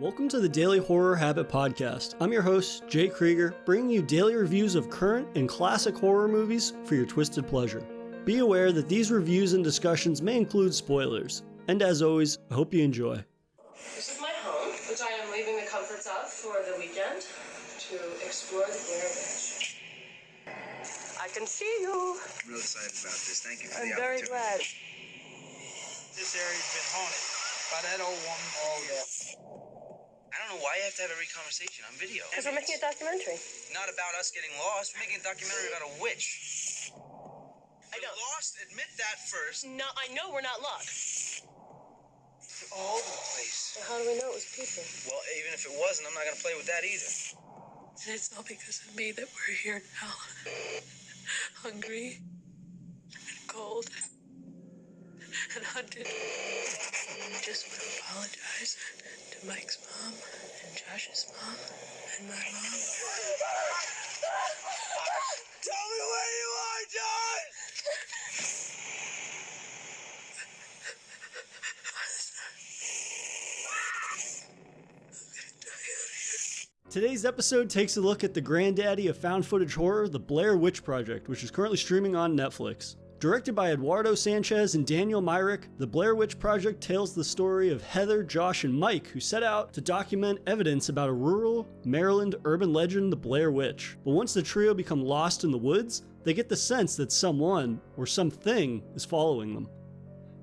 Welcome to the Daily Horror Habit Podcast. I'm your host, Jay Krieger, bringing you daily reviews of current and classic horror movies for your twisted pleasure. Be aware that these reviews and discussions may include spoilers. And as always, I hope you enjoy. This is my home, which I am leaving the comforts of for the weekend to explore the Blair Witch. I can see you. I'm real excited about this. Thank you for the opportunity. I'm very glad. This area's been haunted by that old woman. Oh, yeah. I don't know why you have to have every conversation on video. Because we're making a documentary. Not about us getting lost. We're making a documentary about a witch. We're lost? Admit that first. No, I know we're not lost. You're all over the place. Well, how do we know it was people? Well, even if it wasn't, I'm not going to play with that either. And it's not because of me that we're here now. Hungry and cold and hunted. I just want to apologize to Mike's mom and Josh's mom and my mom. Tell me where you are, John! Today's episode takes a look at the granddaddy of found footage horror, The Blair Witch Project, which is currently streaming on Netflix. Directed by Eduardo Sanchez and Daniel Myrick, The Blair Witch Project tells the story of Heather, Josh, and Mike, who set out to document evidence about a rural Maryland urban legend, the Blair Witch. But once the trio become lost in the woods, they get the sense that someone or something is following them.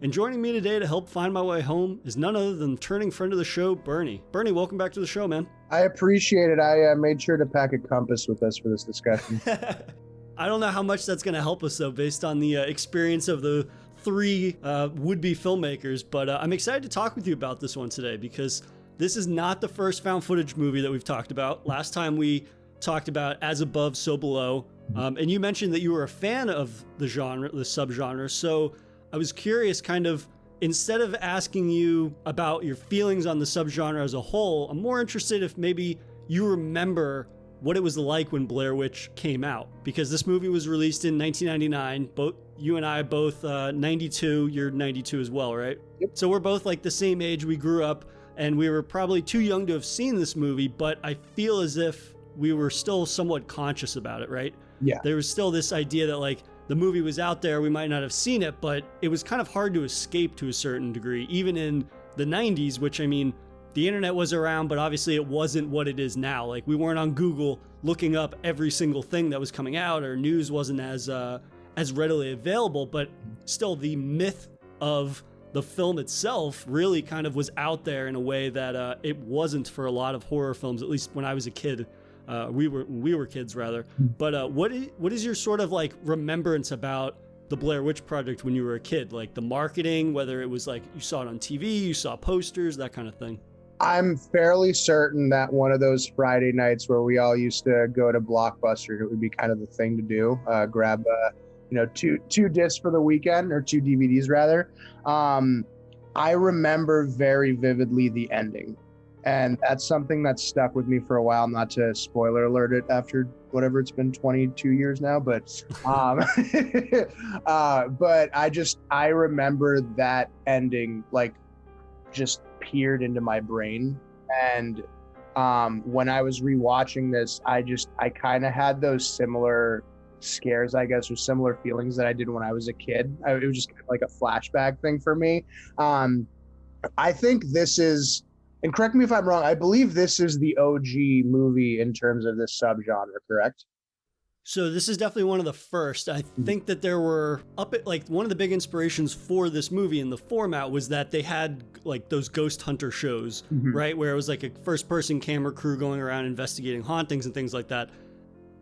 And joining me today to help find my way home is none other than returning friend of the show, Bernie. Bernie, welcome back to the show, man. I appreciate it. I made sure to pack a compass with us for this discussion. I don't know how much that's going to help us, though, based on the experience of the three would-be filmmakers, but I'm excited to talk with you about this one today because this is not the first found footage movie that we've talked about. Last time we talked about As Above, So Below, and you mentioned that you were a fan of the genre, the subgenre, so I was curious, kind of, instead of asking you about your feelings on the subgenre as a whole, I'm more interested if maybe you remember what it was like when Blair Witch came out, because this movie was released in 1999. Both you and I both 92. You're 92 as well, right? Yep. So we're both like the same age. We grew up, and we were probably too young to have seen this movie, but I feel as if we were still somewhat conscious about it, right? Yeah. There was still this idea that like the movie was out there, we might not have seen it, but it was kind of hard to escape to a certain degree, even in the 90s, which, I mean, the internet was around, but obviously it wasn't what it is now. Like, we weren't on Google looking up every single thing that was coming out, or news wasn't as readily available, but still the myth of the film itself really kind of was out there in a way that it wasn't for a lot of horror films, at least when I was a kid. We were kids rather. But what is your sort of like remembrance about the Blair Witch Project when you were a kid? Like the marketing, whether it was like you saw it on TV, you saw posters, that kind of thing. I'm fairly certain that one of those Friday nights where we all used to go to Blockbuster, it would be kind of the thing to do. Grab two discs for the weekend, or two DVDs rather. I remember very vividly the ending. And that's something that's stuck with me for a while, not to spoiler alert it after whatever, it's been 22 years now, but but I remember that ending like just peered into my brain. And when I was rewatching this, I kind of had those similar scares, I guess, or similar feelings that I did when I was a kid. It was just kind of like a flashback thing for me. I think this is, and correct me if I'm wrong, I believe this is the OG movie in terms of this subgenre, correct? So this is definitely one of the first. I think that there were one of the big inspirations for this movie in the format was that they had like those ghost hunter shows, right? Where it was like a first person camera crew going around investigating hauntings and things like that.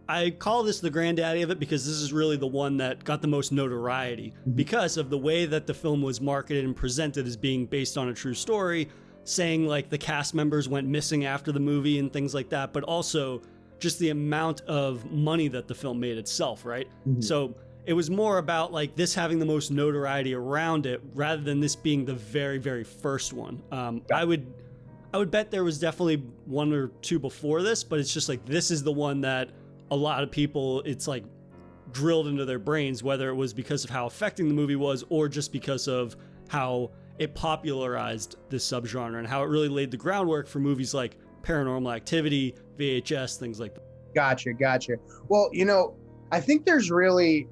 I call this the granddaddy of it because this is really the one that got the most notoriety because of the way that the film was marketed and presented as being based on a true story, saying like the cast members went missing after the movie and things like that, but also just the amount of money that the film made itself, right? So it was more about like this having the most notoriety around it rather than this being the very, very first one. I would bet there was definitely one or two before this, but it's just like this is the one that a lot of people, it's like drilled into their brains, whether it was because of how affecting the movie was or just because of how it popularized this subgenre and how it really laid the groundwork for movies like Paranormal Activity, VHS, things like that. Gotcha. Well, I think there's really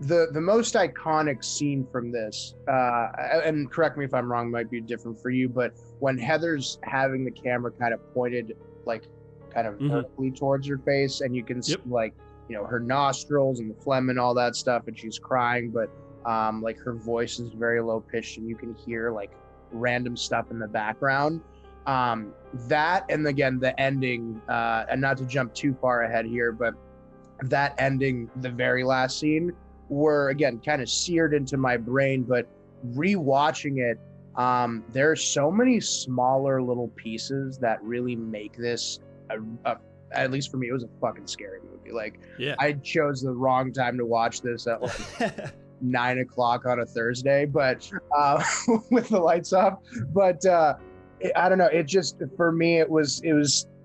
the most iconic scene from this, and correct me if I'm wrong, might be different for you, but when Heather's having the camera kind of pointed like kind of vertically towards her face, and you can see like, her nostrils and the phlegm and all that stuff, and she's crying, but like her voice is very low pitched and you can hear like random stuff in the background. That, and again, the ending, and not to jump too far ahead here, but that ending, the very last scene, were again kind of seared into my brain. But rewatching it, there's so many smaller little pieces that really make this at least for me, it was a fucking scary movie. Like, I chose the wrong time to watch this at like 9 o'clock on a Thursday, but with the lights off. But I don't know. It just, for me, it was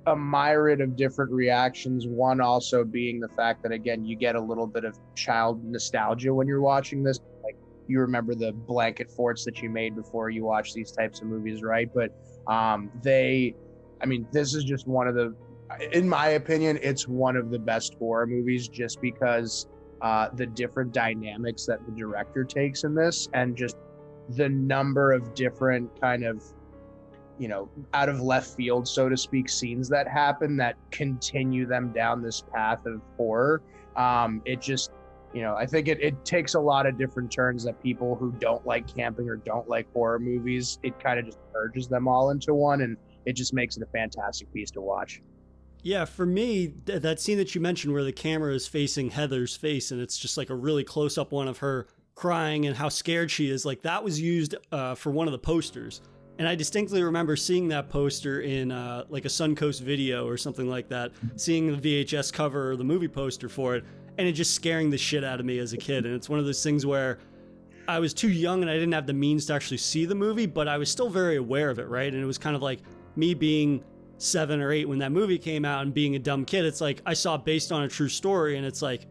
a myriad of different reactions. One also being the fact that, again, you get a little bit of child nostalgia when you're watching this. Like, you remember the blanket forts that you made before you watch these types of movies, right? But this is just one of the, in my opinion, it's one of the best horror movies, just because the different dynamics that the director takes in this, and just the number of different kind of, out of left field, so to speak, scenes that happen that continue them down this path of horror. It just, I think it takes a lot of different turns that people who don't like camping or don't like horror movies, it kind of just merges them all into one, and it just makes it a fantastic piece to watch. Yeah, for me, that scene that you mentioned where the camera is facing Heather's face and it's just like a really close-up one of her crying and how scared she is, like that was used for one of the posters. And I distinctly remember seeing that poster in like a Suncoast video or something like that, seeing the VHS cover or the movie poster for it, and it just scaring the shit out of me as a kid. And it's one of those things where I was too young and I didn't have the means to actually see the movie, but I was still very aware of it, right? And it was kind of like me being 7 or 8 when that movie came out and being a dumb kid. It's like I saw based on a true story, and it's like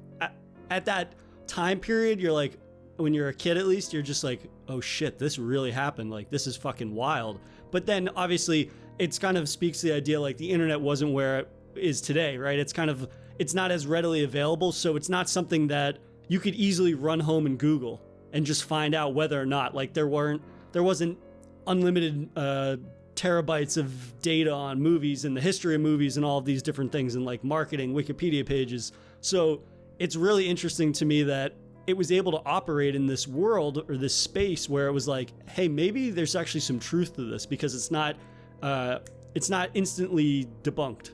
at that time period, you're like, when you're a kid at least, you're just like, oh shit, this really happened, like this is fucking wild. But then obviously it's kind of speaks to the idea like the internet wasn't where it is today, right? It's not as readily available, so it's not something that you could easily run home and Google and just find out whether or not, like there wasn't unlimited terabytes of data on movies and the history of movies and all of these different things, and like marketing, Wikipedia pages. So it's really interesting to me that it was able to operate in this world or this space where it was like, hey, maybe there's actually some truth to this, because it's not instantly debunked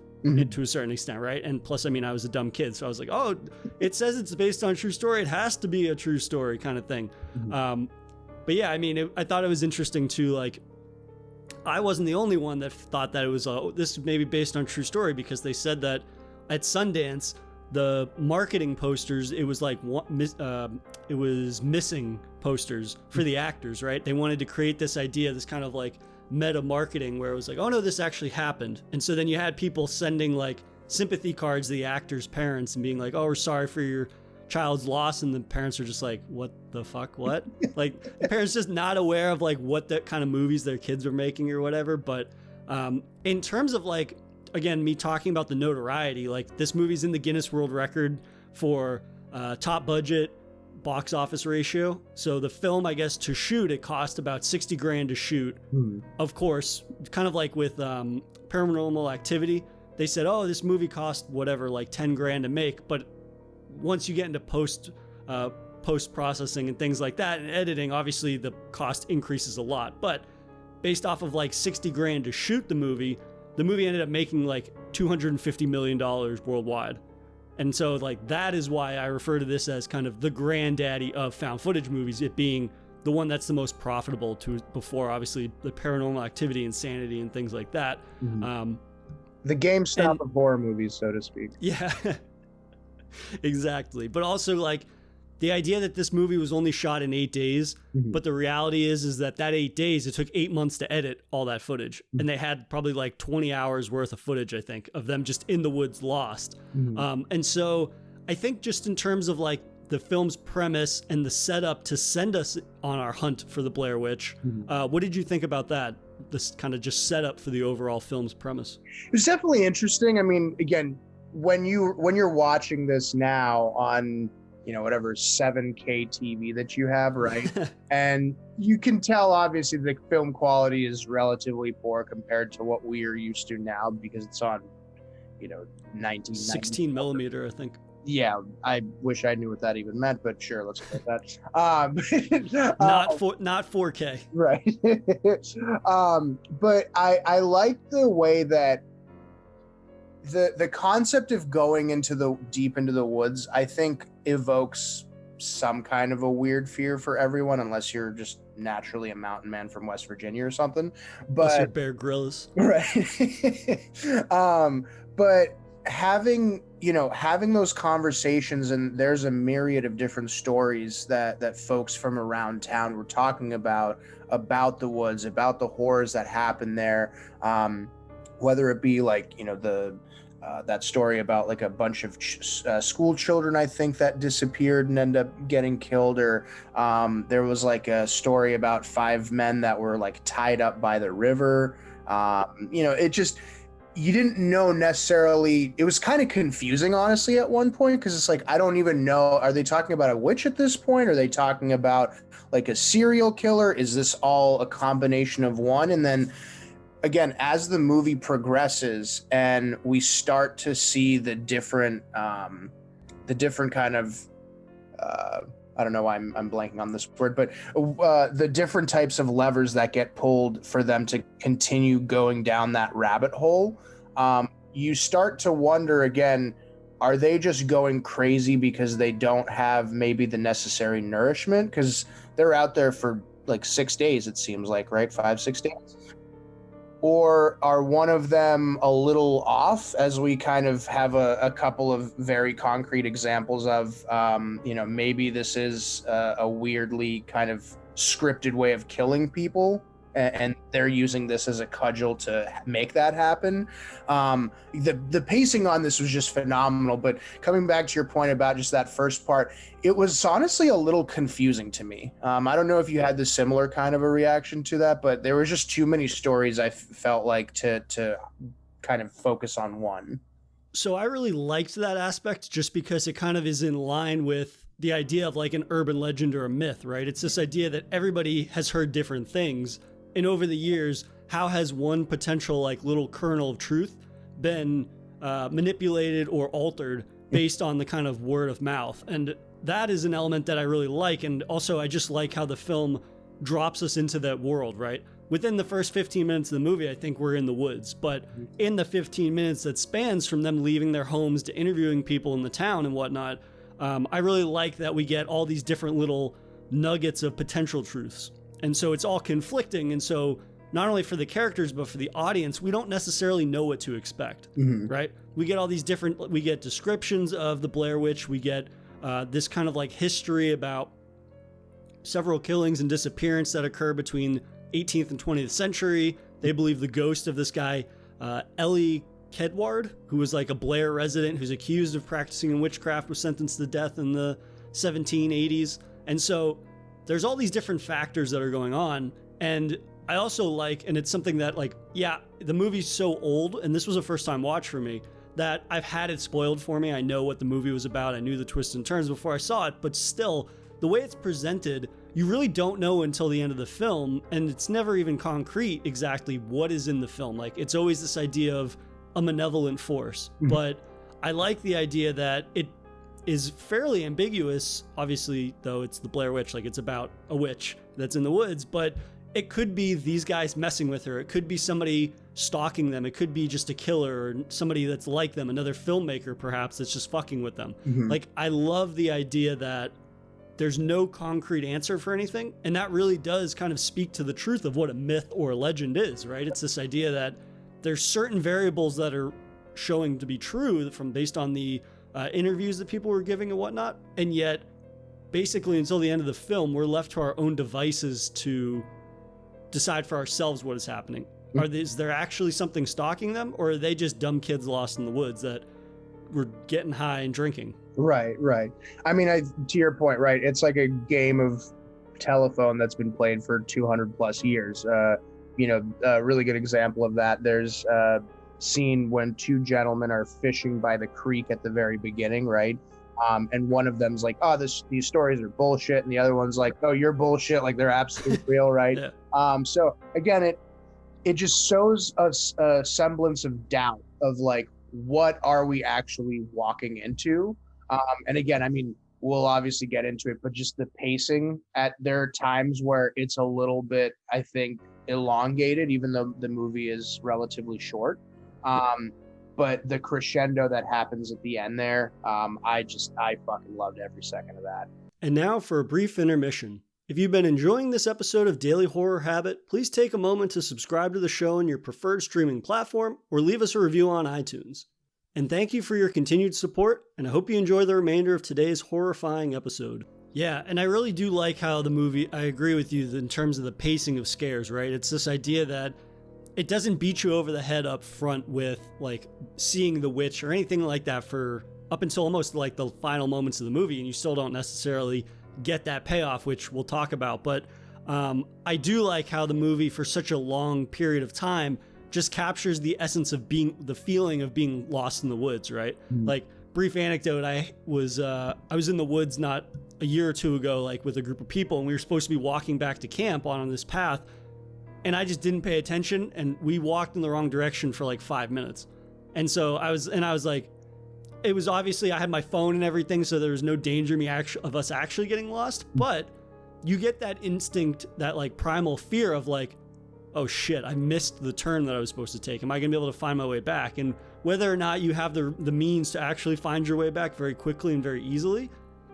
to a certain extent, right? And plus, I mean, I was a dumb kid, so I was like, oh, it says it's based on a true story, it has to be a true story kind of thing. But yeah, I mean, I thought it was interesting to, like, I wasn't the only one that thought that it was this may be based on a true story, because they said that at Sundance, the marketing posters, it was like it was missing posters for the actors, right? They wanted to create this idea, this kind of like meta marketing where it was like, oh no, this actually happened. And so then you had people sending like sympathy cards to the actors' parents and being like, oh, we're sorry for your child's loss, and the parents are just like, what the fuck, what? Like the parents just not aware of like what that kind of movies their kids are making or whatever. But in terms of like, again, me talking about the notoriety, like this movie's in the Guinness World Record for top budget box office ratio. So the film, I guess, to shoot, it cost about $60,000 to shoot. Of course, kind of like with Paranormal Activity, they said, oh, this movie cost whatever, like $10,000 to make, but once you get into post processing and things like that and editing, obviously the cost increases a lot. But based off of like $60,000 to shoot the movie ended up making like $250 million worldwide. And so like that is why I refer to this as kind of the granddaddy of found footage movies, it being the one that's the most profitable to before obviously the Paranormal Activity, Insanity, and things like that. The GameStop of horror movies, so to speak. Yeah. Exactly. But also like the idea that this movie was only shot in 8 days, but the reality is that 8 days, it took 8 months to edit all that footage. And they had probably like 20 hours worth of footage, I think, of them just in the woods lost. And so I think just in terms of like the film's premise and the setup to send us on our hunt for the Blair Witch. What did you think about that? This kind of just setup for the overall film's premise. It was definitely interesting. I mean, again, when you're watching this now on, you know, whatever 7K TV that you have, right? And you can tell obviously the film quality is relatively poor compared to what we are used to now because it's on, you know, 16 millimeter, I think. Yeah, I wish I knew what that even meant, but sure, let's go with that. Not 4K. Right. But I like the way that the concept of going deep into the woods, I think evokes some kind of a weird fear for everyone, unless you're just naturally a mountain man from West Virginia or something. But Bear Grylls. Right. But having those conversations, and there's a myriad of different stories that folks from around town were talking about the woods, about the horrors that happen there, whether it be like, you know, that story about like a bunch of school children, I think, that disappeared and ended up getting killed, or there was like a story about 5 men that were like tied up by the river. You know, it just, you didn't know necessarily. It was kind of confusing, honestly, at one point, because it's like, I don't even know, are they talking about a witch at this point? Are they talking about like a serial killer? Is this all a combination of one? And then again, as the movie progresses and we start to see the different kind of, I don't know why I'm blanking on this word, but the different types of levers that get pulled for them to continue going down that rabbit hole, you start to wonder again, are they just going crazy because they don't have maybe the necessary nourishment? Because they're out there for like 6 days, it seems like, right? 5-6 days. Or are one of them a little off, as we kind of have a couple of very concrete examples of, you know, maybe this is a weirdly kind of scripted way of killing people, and they're using this as a cudgel to make that happen. The pacing on this was just phenomenal, but coming back to your point about just that first part, it was honestly a little confusing to me. I don't know if you had the similar kind of a reaction to that, but there was just too many stories I felt like to kind of focus on one. So I really liked that aspect just because it kind of is in line with the idea of like an urban legend or a myth, right? It's this idea that everybody has heard different things. And over the years, how has one potential like little kernel of truth been manipulated or altered based on the kind of word of mouth? And that is an element that I really like. And also I just like how the film drops us into that world, right? Within the first 15 minutes of the movie, I think we're in the woods. But in the 15 minutes that spans from them leaving their homes to interviewing people in the town and whatnot, I really like that we get all these different little nuggets of potential truths. And so it's all conflicting. And so not only for the characters, but for the audience, we don't necessarily know what to expect, right? We get all these we get descriptions of the Blair Witch. We get this kind of like history about several killings and disappearance that occur between 18th and 20th century. They believe the ghost of this guy, Ellie Kedward, who was like a Blair resident who's accused of practicing in witchcraft, was sentenced to death in the 1780s. And so there's all these different factors that are going on. And I also like, and it's something that like, yeah, the movie's so old, and this was a first time watch for me, that I've had it spoiled for me. I know what the movie was about. I knew the twists and turns before I saw it, but still, the way it's presented, you really don't know until the end of the film, and it's never even concrete exactly what is in the film. Like, it's always this idea of a malevolent force, but I like the idea that it is fairly ambiguous, obviously, though it's the Blair Witch, like it's about a witch that's in the woods, but it could be these guys messing with her. It could be somebody stalking them. It could be just a killer or somebody that's like them, another filmmaker perhaps that's just fucking with them. Like, I love the idea that there's no concrete answer for anything, and that really does kind of speak to the truth of what a myth or a legend is, right? It's this idea that there's certain variables that are showing to be true from based on the interviews that people were giving and whatnot, and yet basically until the end of the film we're left to our own devices to decide for ourselves what is happening. Is there actually something stalking them, or are they just dumb kids lost in the woods that were getting high and drinking? Right. I mean, to your point, right? It's like a game of telephone that's been played for 200 plus years. A really good example of that. There's a scene when two gentlemen are fishing by the creek at the very beginning, right? And one of them's like, "Oh, these stories are bullshit," and the other one's like, "Oh, you're bullshit," like they're absolutely real, right? Yeah. So again, it just shows us a semblance of doubt of like, what are we actually walking into? And again, I mean, we'll obviously get into it, but just the pacing there are times where it's a little bit, I think, elongated, even though the movie is relatively short. But the crescendo that happens at the end there, I fucking loved every second of that. And now for a brief intermission. If you've been enjoying this episode of Daily Horror Habit, please take a moment to subscribe to the show on your preferred streaming platform or leave us a review on iTunes. And thank you for your continued support, and I hope you enjoy the remainder of today's horrifying episode. Yeah, and I really do like how the movie, I agree with you in terms of the pacing of scares, right? It's this idea that it doesn't beat you over the head up front with like seeing the witch or anything like that for up until almost like the final moments of the movie, and you still don't necessarily get that payoff, which we'll talk about. But I do like how the movie for such a long period of time just captures the essence of the feeling of being lost in the woods, right? Like, brief anecdote, I was in the woods not a year or two ago, like with a group of people, and we were supposed to be walking back to camp on this path, and I just didn't pay attention, and we walked in the wrong direction for like 5 minutes. And so I was like, it was obviously, I had my phone and everything, so there was no danger of us actually getting lost, but you get that instinct, that like primal fear of like, oh shit, I missed the turn that I was supposed to take. Am I going to be able to find my way back? And whether or not you have the means to actually find your way back very quickly and very easily,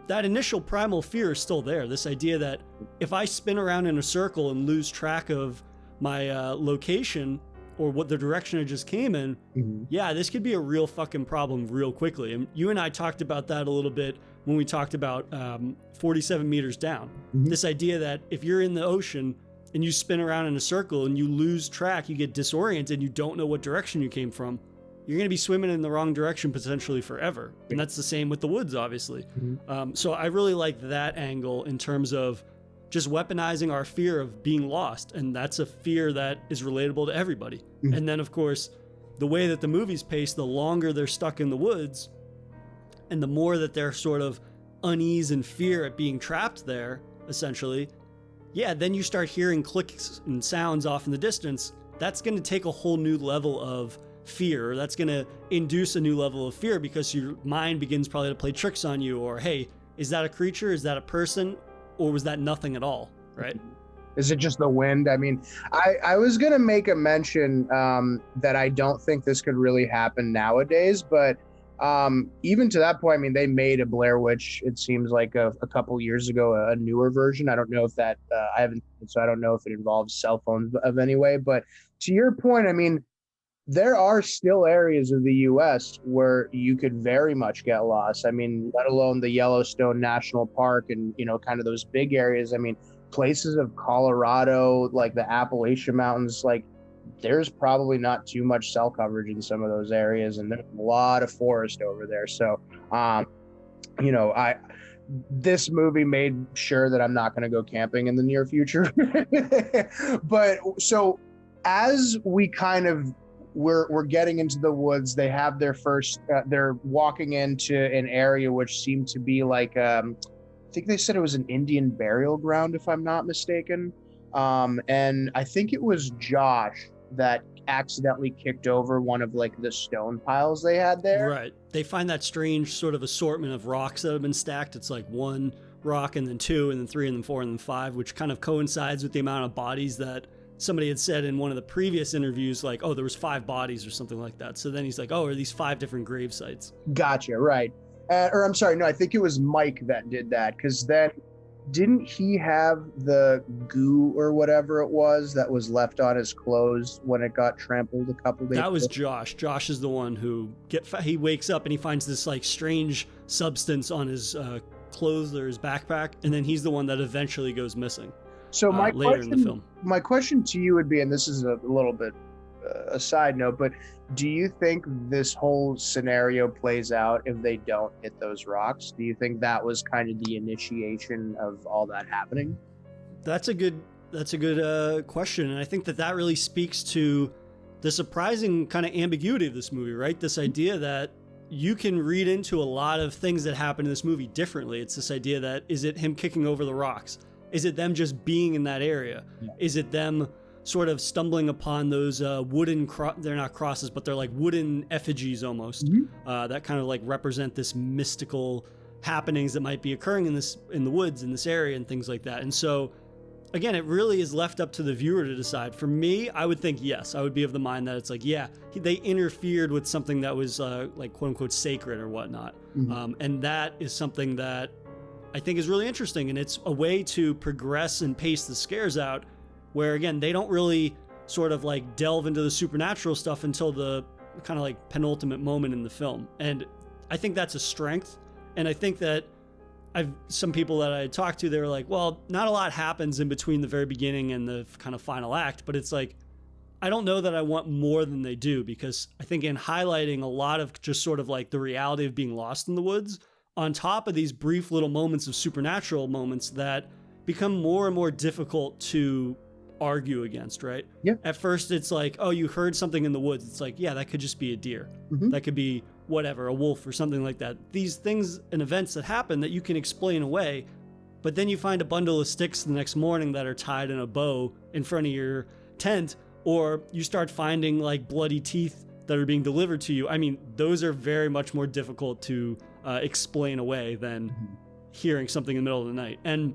that initial primal fear is still there. This idea that if I spin around in a circle and lose track of my location or what the direction I just came in, yeah, this could be a real fucking problem real quickly. And you and I talked about that a little bit when we talked about 47 meters down. This idea that if you're in the ocean and you spin around in a circle and you lose track, you get disoriented, you don't know what direction you came from, you're going to be swimming in the wrong direction potentially forever. And that's the same with the woods, obviously. So I really like that angle in terms of just weaponizing our fear of being lost. And that's a fear that is relatable to everybody. And then, of course, the way that the movie's paced, the longer they're stuck in the woods and the more that they're sort of unease and fear at being trapped there, essentially, yeah, then you start hearing clicks and sounds off in the distance. That's going to take a whole new level of fear. That's going to induce a new level of fear because your mind begins probably to play tricks on you, or, hey, is that a creature? Is that a person? Or was that nothing at all, right? Is it just the wind? I mean, I was going to make a mention that I don't think this could really happen nowadays, but even to that point, I mean, they made a Blair Witch, it seems like a couple years ago, a newer version. I don't know if that, I haven't, so I don't know if it involves cell phones of any way, but to your point, I mean, there are still areas of the U.S. where you could very much get lost. I mean, let alone the Yellowstone National Park and, kind of those big areas. I mean, places of Colorado, like the Appalachian Mountains, like there's probably not too much cell coverage in some of those areas. And there's a lot of forest over there. So, this movie made sure that I'm not going to go camping in the near future. But so as we kind of, we're getting into the woods. They have their first, they're walking into an area which seemed to be like, I think they said it was an Indian burial ground, if I'm not mistaken. And I think it was Josh that accidentally kicked over one of like the stone piles they had there. Right. They find that strange sort of assortment of rocks that have been stacked. It's like one rock and then two and then three and then four and then five, which kind of coincides with the amount of bodies that somebody had said in one of the previous interviews, like, oh, there was 5 bodies or something like that. So then he's like, oh, are these 5 different grave sites? Gotcha, right. Or I'm sorry, no, I think it was Mike that did that, because then didn't he have the goo or whatever it was that was left on his clothes when it got trampled a couple days ago? That was Josh. Josh is the one who he wakes up and he finds this like strange substance on his clothes or his backpack, and then he's the one that eventually goes missing. So later in the film. My question to you would be, and this is a little bit a side note, but do you think this whole scenario plays out if they don't hit those rocks? Do you think that was kind of the initiation of all that happening? That's a good question, and I think that really speaks to the surprising kind of ambiguity of this movie, right? This idea that you can read into a lot of things that happen in this movie differently. It's this idea that, is it him kicking over the rocks? Is it them just being in that area? Yeah. Is it them sort of stumbling upon those wooden, they're not crosses, but they're like wooden effigies almost, that kind of like represent this mystical happenings that might be occurring in the woods in this area and things like that. And so again, it really is left up to the viewer to decide. For me, I would think yes. I would be of the mind that it's like, yeah, they interfered with something that was like quote unquote sacred or whatnot. And that is something that I think is really interesting. And it's a way to progress and pace the scares out where, again, they don't really sort of like delve into the supernatural stuff until the kind of like penultimate moment in the film. And I think that's a strength. And I think that some people that I talked to, they were like, well, not a lot happens in between the very beginning and the kind of final act, but it's like, I don't know that I want more than they do, because I think in highlighting a lot of just sort of like the reality of being lost in the woods, on top of these brief little moments of supernatural moments that become more and more difficult to argue against, right? Yeah. At first it's like, oh, you heard something in the woods. It's like, yeah, that could just be a deer. That could be whatever, a wolf or something like that. These things and events that happen that you can explain away, but then you find a bundle of sticks the next morning that are tied in a bow in front of your tent, or you start finding like bloody teeth that are being delivered to you. I mean, those are very much more difficult to explain away than hearing something in the middle of the night. And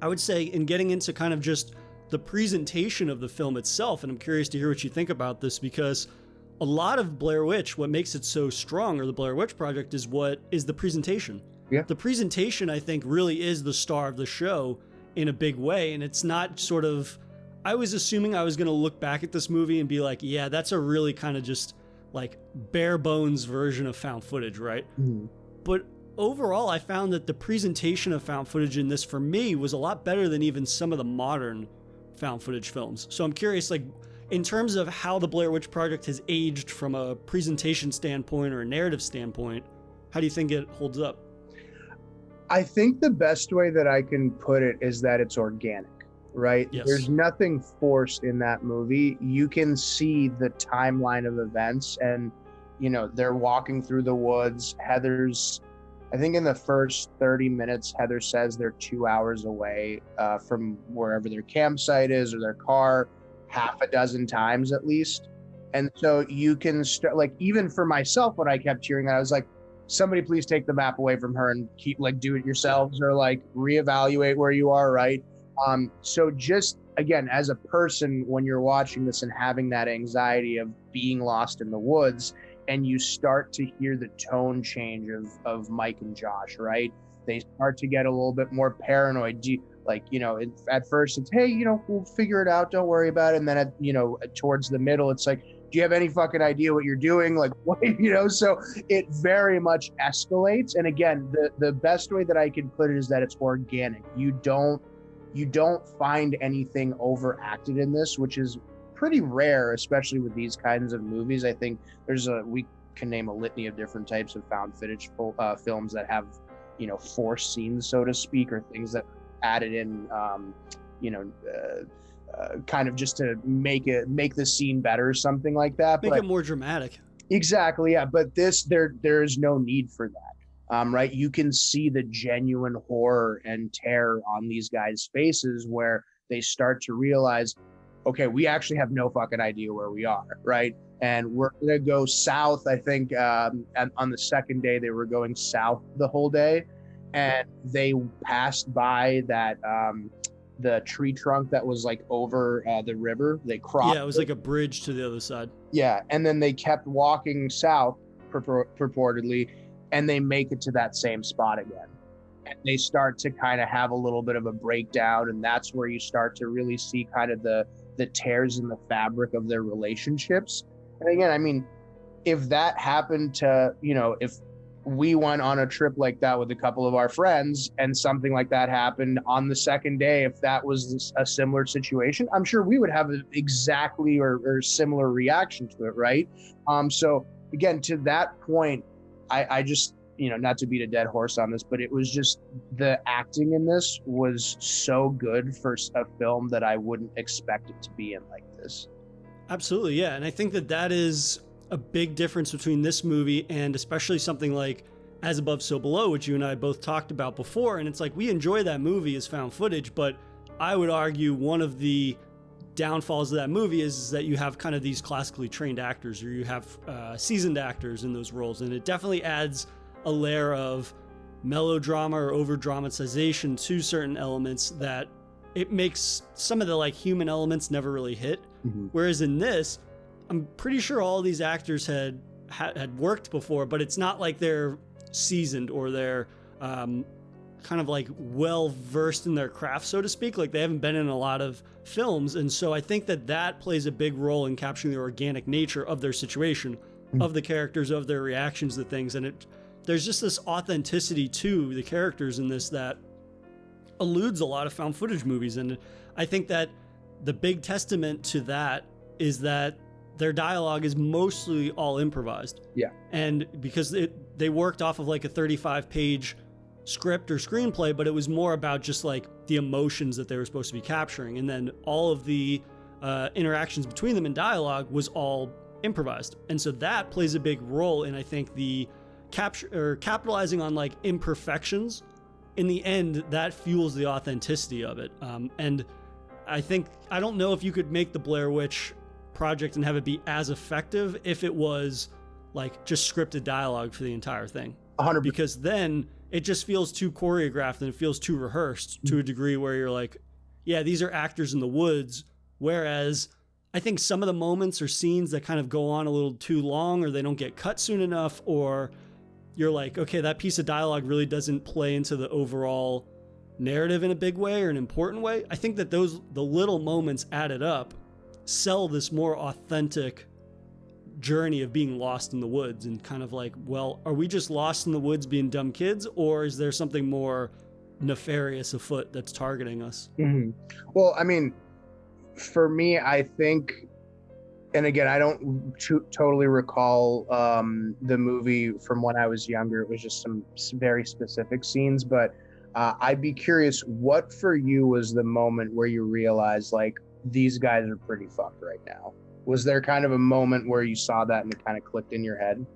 I would say, in getting into kind of just the presentation of the film itself, and I'm curious to hear what you think about this, because a lot of Blair Witch, what makes it so strong, or the Blair Witch Project, is the presentation. Yeah. The presentation, I think, really is the star of the show in a big way. And it's not sort of, I was assuming I was going to look back at this movie and be like, yeah, that's a really kind of just like bare bones version of found footage, right? But overall, I found that the presentation of found footage in this, for me, was a lot better than even some of the modern found footage films. So I'm curious, like, in terms of how the Blair Witch Project has aged from a presentation standpoint or a narrative standpoint, how do you think it holds up? I think the best way that I can put it is that it's organic, right? Yes. There's nothing forced in that movie. You can see the timeline of events, and, you know, they're walking through the woods. I think in the first 30 minutes, Heather says they're 2 hours away from wherever their campsite is or their car, half a dozen times at least. And so you can start, like, even for myself, when I kept hearing that, I was like, somebody please take the map away from her and keep, like, do it yourselves, or like reevaluate where you are, right? So just, again, as a person, when you're watching this and having that anxiety of being lost in the woods, and you start to hear the tone change of Mike and Josh, right? They start to get a little bit more paranoid. At first it's, hey, we'll figure it out, don't worry about it. And then towards the middle, it's like, do you have any fucking idea what you're doing? Like, what, so it very much escalates. And again, the best way that I can put it is that it's organic. You don't find anything overacted in this, which is pretty rare, especially with these kinds of movies. I think we can name a litany of different types of found footage films that have, forced scenes, so to speak, or things that added in, kind of just to make the scene better or something like that. Make it more dramatic. Exactly, yeah. But there's no need for that, right? You can see the genuine horror and terror on these guys' faces, where they start to realize, okay, we actually have no fucking idea where we are, right? And we're gonna go south. I think on the second day they were going south the whole day, and they passed by that the tree trunk that was like over the river. They crossed. Yeah, it was like a bridge to the other side. Yeah, and then they kept walking south, purportedly, and they make it to that same spot again. And they start to kind of have a little bit of a breakdown, and that's where you start to really see kind of the tears in the fabric of their relationships. And again, I mean, if that happened to, if we went on a trip like that with a couple of our friends and something like that happened on the second day, if that was a similar situation, I'm sure we would have an exactly or similar reaction to it, right? So again, to that point, I just, not to beat a dead horse on this, but it was just the acting in this was so good for a film that I wouldn't expect it to be in like this. Absolutely, yeah. And I think that is a big difference between this movie and especially something like As Above, So Below, which you and I both talked about before. And it's like, we enjoy that movie as found footage, but I would argue one of the downfalls of that movie is that you have kind of these classically trained actors, or you have seasoned actors in those roles. And it definitely adds a layer of melodrama or over dramatization to certain elements that it makes some of the like human elements never really hit. Mm-hmm. Whereas in this, I'm pretty sure all these actors had worked before, but it's not like they're seasoned or they're kind of like well versed in their craft, so to speak. Like they haven't been in a lot of films. And so I think that plays a big role in capturing the organic nature of their situation, of the characters, of their reactions to things. And there's just this authenticity to the characters in this that eludes a lot of found footage movies. And I think that the big testament to that is that their dialogue is mostly all improvised. Yeah. And because they worked off of like a 35-page script or screenplay, but it was more about just like the emotions that they were supposed to be capturing. And then all of the interactions between them in dialogue was all improvised. And so that plays a big role in, I think, the capitalizing on like imperfections. In the end, that fuels the authenticity of it. And I don't know if you could make the Blair Witch Project and have it be as effective if it was like just scripted dialogue for the entire thing. 100%. Because then it just feels too choreographed and it feels too rehearsed to a degree where you're like, yeah, these are actors in the woods. Whereas I think some of the moments or scenes that kind of go on a little too long, or they don't get cut soon enough, or you're like, okay, that piece of dialogue really doesn't play into the overall narrative in a big way or an important way. I think that the little moments added up sell this more authentic journey of being lost in the woods, and kind of like, well, are we just lost in the woods being dumb kids, or is there something more nefarious afoot that's targeting us? Mm-hmm. Well, I mean, for me, I think, and again, I don't totally recall the movie from when I was younger. It was just some very specific scenes, but I'd be curious, what for you was the moment where you realized like, these guys are pretty fucked right now? Was there kind of a moment where you saw that and it kind of clicked in your head?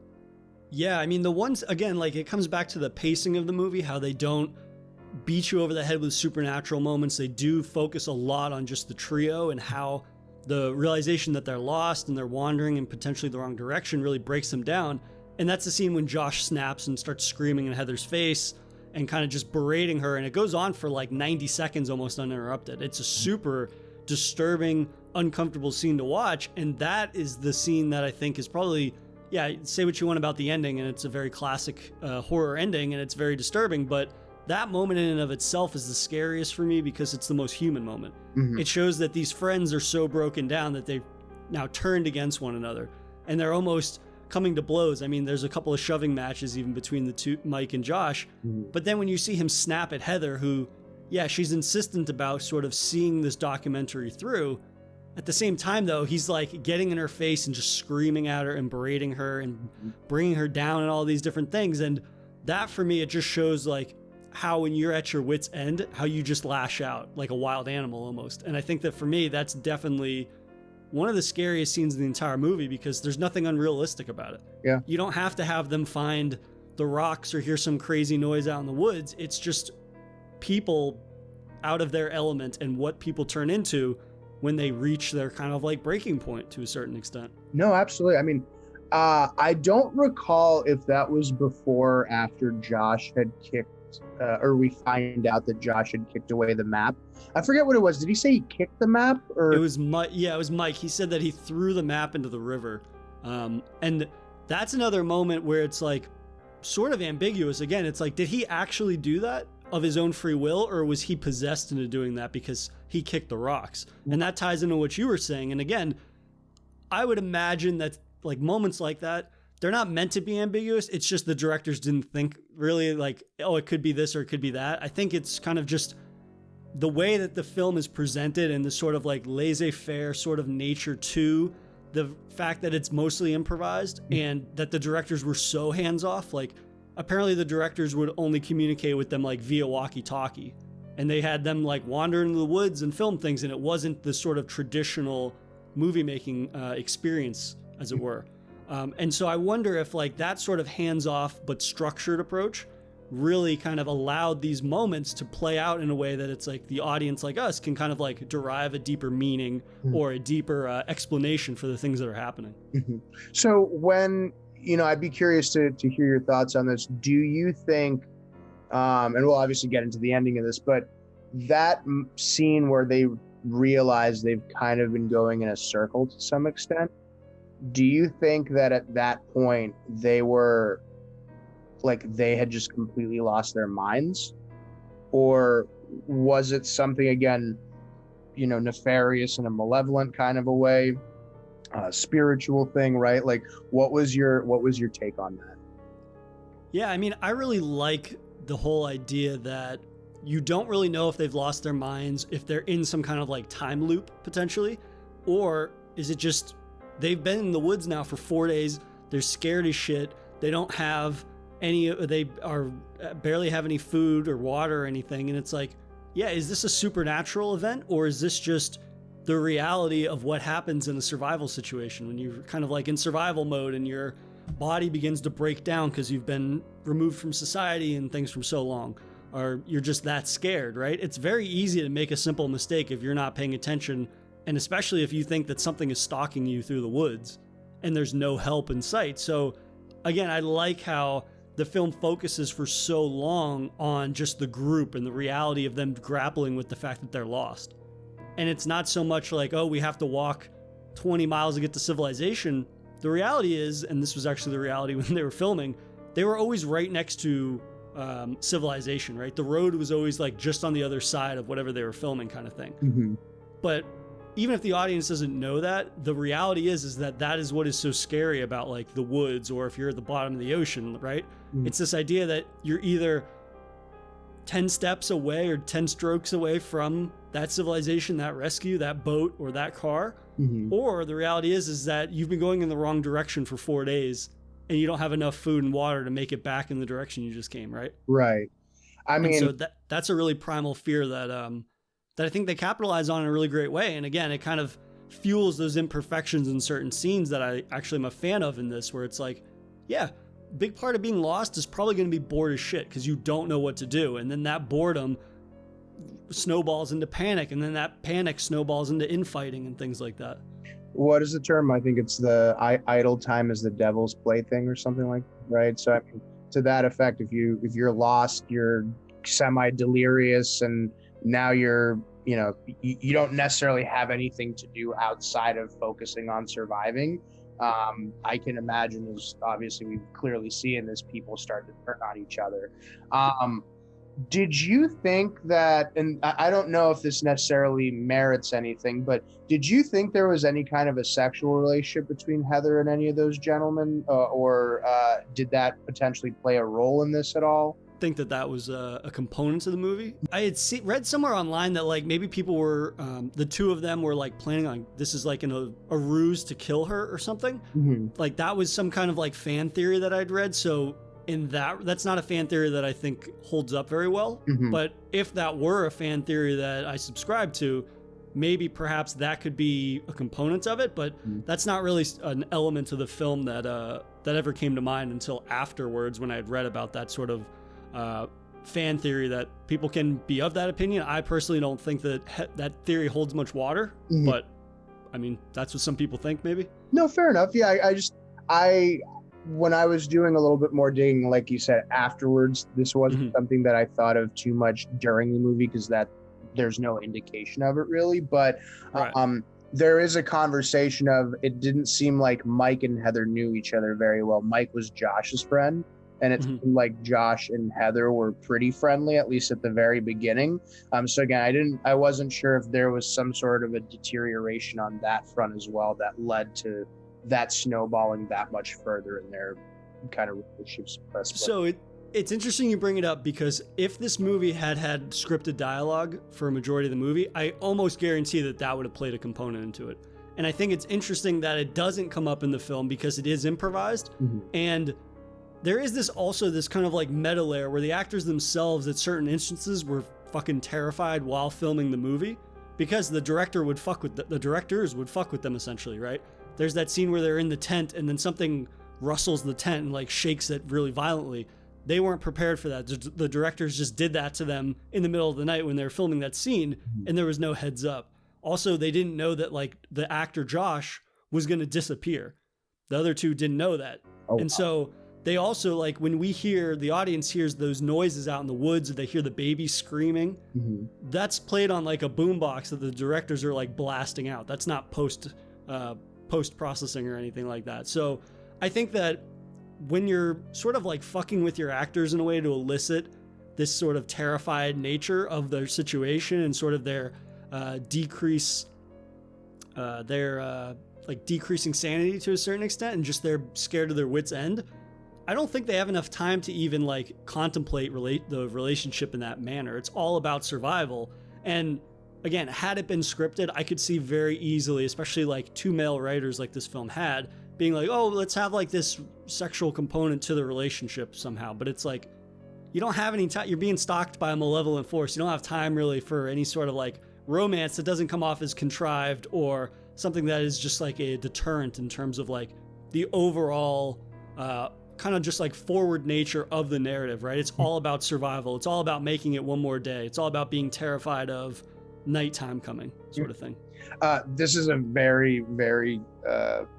Yeah, I mean, the ones, again, like it comes back to the pacing of the movie, how they don't beat you over the head with supernatural moments. They do focus a lot on just the trio, and how the realization that they're lost and they're wandering in potentially the wrong direction really breaks them down. And that's the scene when Josh snaps and starts screaming in Heather's face and kind of just berating her. And it goes on for like 90 seconds almost uninterrupted. It's a super disturbing, uncomfortable scene to watch. And that is the scene that I think is probably, yeah, say what you want about the ending, and it's a very classic horror ending and it's very disturbing, but that moment in and of itself is the scariest for me because it's the most human moment. Mm-hmm. It shows that these friends are so broken down that they've now turned against one another and they're almost coming to blows. I mean, there's a couple of shoving matches even between the two, Mike and Josh. Mm-hmm. But then when you see him snap at Heather, who, yeah, she's insistent about sort of seeing this documentary through. At the same time, though, he's like getting in her face and just screaming at her and berating her and bringing her down and all these different things. And that, for me, it just shows like how when you're at your wit's end, how you just lash out like a wild animal almost. And I think that for me, that's definitely one of the scariest scenes in the entire movie because there's nothing unrealistic about it. Yeah. You don't have to have them find the rocks or hear some crazy noise out in the woods. It's just people out of their element and what people turn into when they reach their kind of like breaking point to a certain extent. No, absolutely. I mean, I don't recall if that was before or after Josh had kicked, or we find out that Josh had kicked away the map. I forget what it was. Did he say he kicked the map? Or it was Mike. Yeah, it was Mike. He said that he threw the map into the river. And that's another moment where it's like sort of ambiguous. Again, it's like, did he actually do that of his own free will, or was he possessed into doing that because he kicked the rocks? And that ties into what you were saying. And again, I would imagine that like moments like that, they're not meant to be ambiguous. It's just the directors didn't think really like, oh, it could be this or it could be that. I think it's kind of just the way that the film is presented and the sort of like laissez-faire sort of nature to the fact that it's mostly improvised and that the directors were so hands-off. Like apparently the directors would only communicate with them like via walkie-talkie, and they had them like wander into the woods and film things, and it wasn't the sort of traditional movie making experience, as it were. And so I wonder if like that sort of hands-off but structured approach really kind of allowed these moments to play out in a way that it's like the audience like us can kind of like derive a deeper meaning or a deeper explanation for the things that are happening. So when, I'd be curious to hear your thoughts on this. Do you think, and we'll obviously get into the ending of this, but that scene where they realize they've kind of been going in a circle to some extent, do you think that at that point they were like they had just completely lost their minds, or was it something, again, nefarious in a malevolent kind of a way, spiritual thing, right? Like what was your take on that? Yeah, I mean, I really like the whole idea that you don't really know if they've lost their minds, if they're in some kind of like time loop potentially, or is it just they've been in the woods now for 4 days, they're scared as shit, they don't have they are barely have any food or water or anything, and it's like, yeah, is this a supernatural event, or is this just the reality of what happens in a survival situation when you're kind of like in survival mode and your body begins to break down because you've been removed from society and things for so long, or you're just that scared, right? It's very easy to make a simple mistake if you're not paying attention, and especially if you think that something is stalking you through the woods and there's no help in sight. So again, I like how the film focuses for so long on just the group and the reality of them grappling with the fact that they're lost. And it's not so much like, oh, we have to walk 20 miles to get to civilization. The reality is, and this was actually the reality when they were filming, they were always right next to civilization, right? The road was always like just on the other side of whatever they were filming, kind of thing. Mm-hmm. But even if the audience doesn't know that, the reality is that is what is so scary about like the woods, or if you're at the bottom of the ocean, right? Mm-hmm. It's this idea that you're either 10 steps away or 10 strokes away from that civilization, that rescue, that boat, or that car. Mm-hmm. Or the reality is that you've been going in the wrong direction for 4 days and you don't have enough food and water to make it back in the direction you just came, right? Right. I mean, and so that's a really primal fear that that I think they capitalize on in a really great way. And again, it kind of fuels those imperfections in certain scenes that I actually am a fan of in this, where it's like, yeah, big part of being lost is probably going to be bored as shit because you don't know what to do. And then that boredom snowballs into panic, and then that panic snowballs into infighting and things like that. What is the term? I think it's the idle time is the devil's plaything or something like that, right? So I mean, to that effect, if you're lost, you're semi-delirious, and now you're, you don't necessarily have anything to do outside of focusing on surviving. I can imagine, as obviously we clearly see in this, people start to turn on each other. Did you think that, and I don't know if this necessarily merits anything, but did you think there was any kind of a sexual relationship between Heather and any of those gentlemen, or did that potentially play a role in this at all? I think that was a component of the movie. I had read somewhere online that like maybe people were, the two of them were like planning on this is like a ruse to kill her or something. Mm-hmm. Like that was some kind of like fan theory that I'd read. So that's not a fan theory that I think holds up very well. Mm-hmm. But if that were a fan theory that I subscribe to, maybe perhaps that could be a component of it. But that's not really an element of the film that ever came to mind until afterwards, when I had read about that sort of fan theory that people can be of that opinion. I personally don't think that theory holds much water, but I mean, that's what some people think maybe. No, fair enough. Yeah, I when I was doing a little bit more digging, like you said, afterwards, this wasn't something that I thought of too much during the movie, because there's no indication of it really. But right. There is a conversation of, it didn't seem like Mike and Heather knew each other very well. Mike was Josh's friend, and it seemed like Josh and Heather were pretty friendly, at least at the very beginning. So again, I wasn't sure if there was some sort of a deterioration on that front as well that led to that snowballing that much further in their kind of relationships. So it's interesting you bring it up, because if this movie had scripted dialogue for a majority of the movie, I almost guarantee that would have played a component into it. And I think it's interesting that it doesn't come up in the film because it is improvised. And there is this kind of like meta layer where the actors themselves at certain instances were fucking terrified while filming the movie, because the directors would fuck with them essentially, right? There's that scene where they're in the tent and then something rustles the tent and like shakes it really violently. They weren't prepared for that. The directors just did that to them in the middle of the night when they were filming that scene, and there was no heads up. Also, they didn't know that like the actor Josh was going to disappear. The other two didn't know that. So they also, like, when the audience hears those noises out in the woods, they hear the baby screaming, that's played on like a boombox that the directors are like blasting out. That's not post processing or anything like that. So I think that when you're sort of like fucking with your actors in a way to elicit this sort of terrified nature of their situation and sort of their decreasing sanity to a certain extent, and just they're scared to their wits' end, I don't think they have enough time to even like contemplate the relationship in that manner. It's all about survival. And again, had it been scripted, I could see very easily, especially like two male writers like this film had, being like, oh, let's have like this sexual component to the relationship somehow. But it's like, you don't have any time. You're being stalked by a malevolent force. You don't have time really for any sort of like romance that doesn't come off as contrived or something that is just like a deterrent in terms of like the overall kind of just like forward nature of the narrative, right? It's all about survival. It's all about making it one more day. It's all about being terrified of nighttime coming, sort of thing. This is a very, very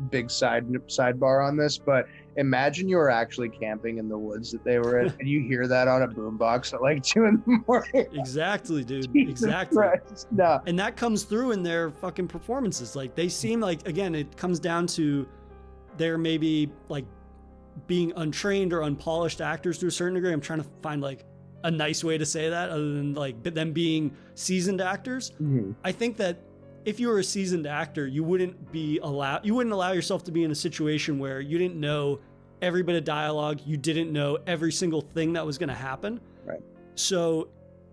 big sidebar on this, but imagine you were actually camping in the woods that they were in, and you hear that on a boombox at like 2 a.m. Exactly, dude. Jesus exactly. Christ. No. And that comes through in their fucking performances. Like, they seem like, again, it comes down to they're maybe like being untrained or unpolished actors to a certain degree. I'm trying to find like a nice way to say that other than like them being seasoned actors. I think that if you were a seasoned actor, you wouldn't allow yourself to be in a situation where you didn't know every bit of dialogue, you didn't know every single thing that was going to happen. Right. So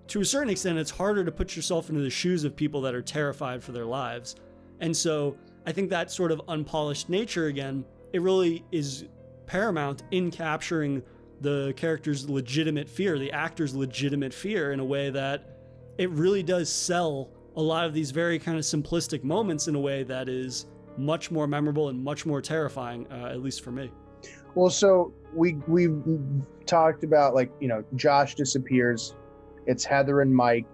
to a certain extent, it's harder to put yourself into the shoes of people that are terrified for their lives. And so I think that sort of unpolished nature, again, it really is paramount in capturing the character's legitimate fear, the actor's legitimate fear, in a way that it really does sell a lot of these very kind of simplistic moments in a way that is much more memorable and much more terrifying, at least for me. Well, so we talked about, like, you know, Josh disappears. It's Heather and Mike.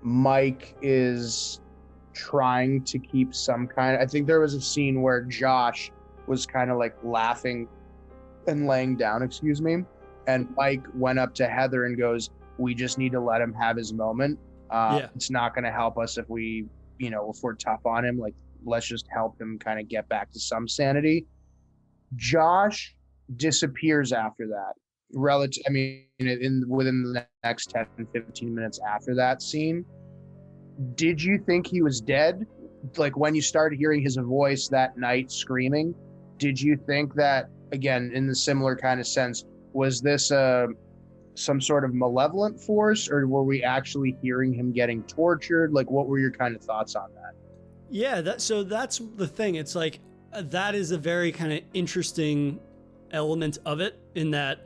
Mike is trying to keep some kind of, I think there was a scene where Josh was kind of like laughing and laying down, and Mike went up to Heather and goes, we just need to let him have his moment. It's not going to help us if we, you know, if we're tough on him. Like, let's just help him kind of get back to some sanity. Josh disappears after that. Within the next 10, 15 minutes after that scene. Did you think he was dead? Like, when you started hearing his voice that night screaming, did you think that, again, in the similar kind of sense, was this some sort of malevolent force, or were we actually hearing him getting tortured? Like, what were your kind of thoughts on that? Yeah, so that's the thing. It's like, that is a very kind of interesting element of it, in that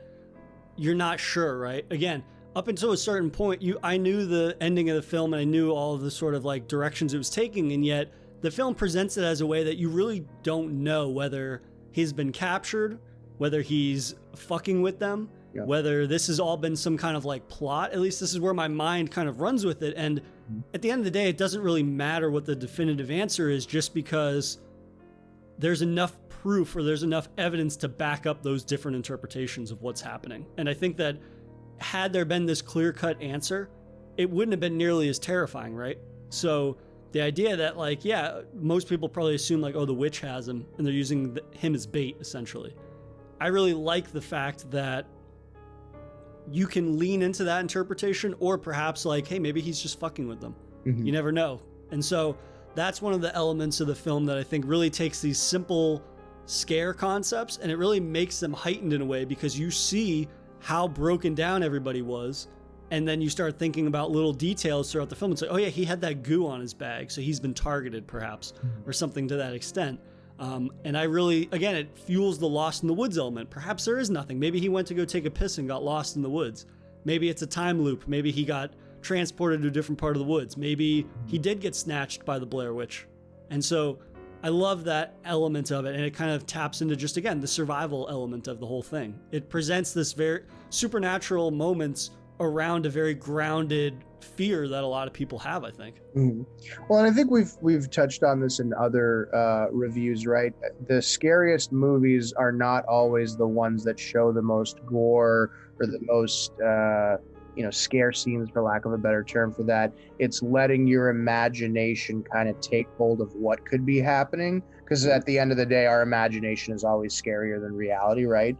you're not sure, right? Again, up until a certain point, I knew the ending of the film and I knew all of the sort of like directions it was taking, and yet the film presents it as a way that you really don't know whether he's been captured, whether he's fucking with them, whether this has all been some kind of like plot. At least this is where my mind kind of runs with it. And at the end of the day, it doesn't really matter what the definitive answer is, just because there's enough proof or there's enough evidence to back up those different interpretations of what's happening. And I think that had there been this clear-cut answer, it wouldn't have been nearly as terrifying, right? So the idea that, like, yeah, most people probably assume like, oh, the witch has him and they're using him as bait, essentially. I really like the fact that you can lean into that interpretation, or perhaps like, hey, maybe he's just fucking with them. You never know. And so that's one of the elements of the film that I think really takes these simple scare concepts, and it really makes them heightened in a way because you see how broken down everybody was, and then you start thinking about little details throughout the film and say, oh yeah, he had that goo on his bag, so he's been targeted perhaps, or something to that extent. And I really, again, it fuels the lost in the woods element. Perhaps there is nothing. Maybe he went to go take a piss and got lost in the woods. Maybe it's a time loop. Maybe he got transported to a different part of the woods. Maybe he did get snatched by the Blair Witch. And so I love that element of it. And it kind of taps into just, again, the survival element of the whole thing. It presents this very supernatural moments around a very grounded fear that a lot of people have, I think. Mm-hmm. Well, and I think we've touched on this in other reviews, right? The scariest movies are not always the ones that show the most gore or the most scare scenes, for lack of a better term for that. It's letting your imagination kind of take hold of what could be happening, because at the end of the day, our imagination is always scarier than reality, right?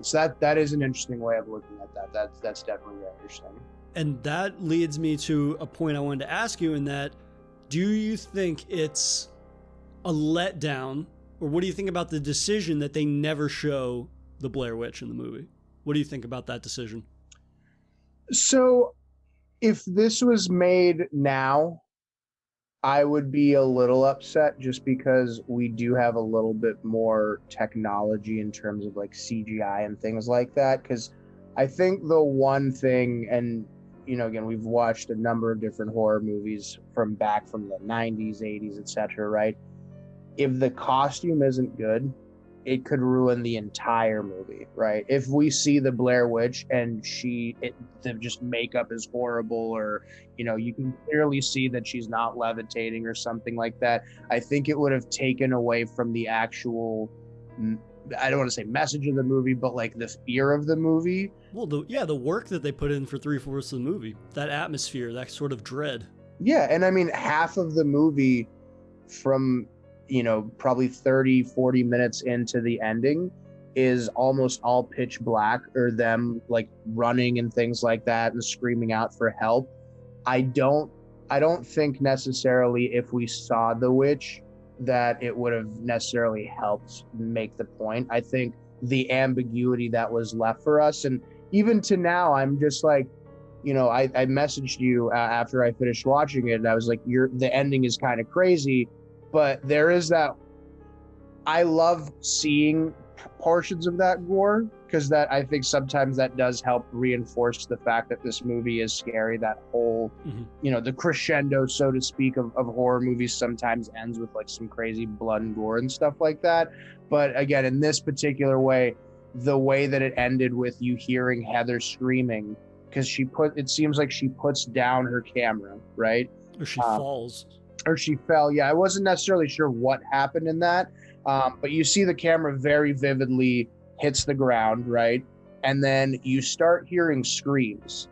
So that is an interesting way of looking at that. That's definitely very interesting. And that leads me to a point I wanted to ask you, in that, do you think it's a letdown, or what do you think about the decision that they never show the Blair Witch in the movie? What do you think about that decision? So if this was made now, I would be a little upset, just because we do have a little bit more technology in terms of like CGI and things like that. Because I think the one thing, and again, we've watched a number of different horror movies from the 90s, 80s, etc., right? If the costume isn't good, it could ruin the entire movie, right? If we see the Blair Witch and the just makeup is horrible, or you can clearly see that she's not levitating or something like that, I think it would have taken away from the actual, I don't want to say message of the movie, but like the fear of the movie. Well, the work that they put in for 3/4 of the movie, that atmosphere, that sort of dread. Yeah, and I mean, half of the movie, from probably 30-40 minutes into the ending, is almost all pitch black, or them like running and things like that and screaming out for help. I don't think necessarily if we saw the witch that it would have necessarily helped make the point. I think the ambiguity that was left for us, and even to now, I'm just like, I messaged you after I finished watching it, and I was like, the ending is kind of crazy. But there is that, I love seeing portions of that gore, because that, I think sometimes that does help reinforce the fact that this movie is scary. That whole, the crescendo, so to speak, of horror movies sometimes ends with like some crazy blood and gore and stuff like that. But again, in this particular way, the way that it ended with you hearing Heather screaming, because it seems like she puts down her camera, right? Or she falls. Or she fell. Yeah, I wasn't necessarily sure what happened in that. But you see the camera very vividly hits the ground, right? And then you start hearing screams.